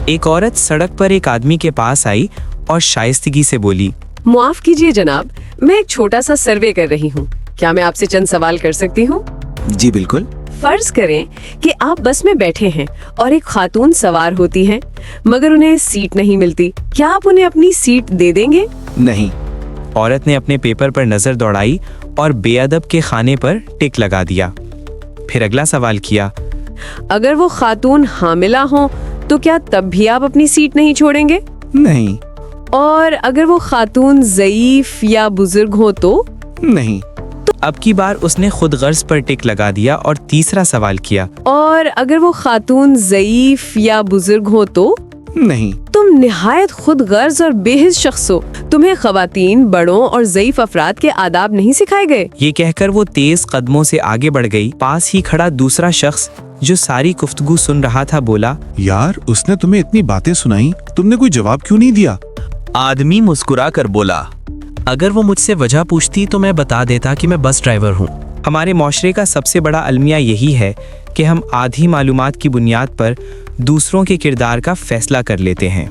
एक औरत सड़क पर एक आदमी के पास आई और शाइस्तगी से बोली, माफ कीजिए जनाब, मैं एक छोटा सा सर्वे कर रही हूँ, क्या मैं आपसे चंद सवाल कर सकती हूँ? जी बिल्कुल। फर्ज करें कि आप बस में बैठे हैं और एक खातून सवार होती हैं, मगर उन्हें सीट नहीं मिलती, क्या आप उन्हें अपनी सीट दे देंगे? नहीं। औरत ने अपने पेपर पर नजर दौड़ाई और बेअदब के खाने पर टिक लगा दिया। फिर अगला सवाल किया, अगर वो खातून हामिला हो तो क्या तब भी आप अपनी सीट नहीं छोड़ेंगे? नहीं। और अगर वो खातून ज़ईफ या बुजुर्ग हो तो? नहीं। अब की बार उसने खुद गर्ज पर टिक लगा दिया और तीसरा सवाल किया, और अगर वो खातून ज़ईफ या बुजुर्ग हो तो? नहीं। तुम निहायत खुद गर्ज और बेहिस शख्स हो, तुम्हें खवातीन, बड़ों और ज़ईफ अफराद के आदाब नहीं सिखाए गए। ये कहकर वो तेज कदमों से आगे बढ़ गई। पास ही खड़ा दूसरा शख्स जो सारी गुफ्तगू सुन रहा था बोला, यार उसने तुम्हें इतनी बातें सुनाई, तुमने कोई जवाब क्यों नहीं दिया? आदमी मुस्कुरा कर बोला, अगर वो मुझसे वजह पूछती तो मैं बता देता कि मैं बस ड्राइवर हूँ। हमारे माशरे का सबसे बड़ा अलमिया यही है कि हम आधी मालूमात की बुनियाद पर दूसरों के किरदार का फैसला कर लेते हैं।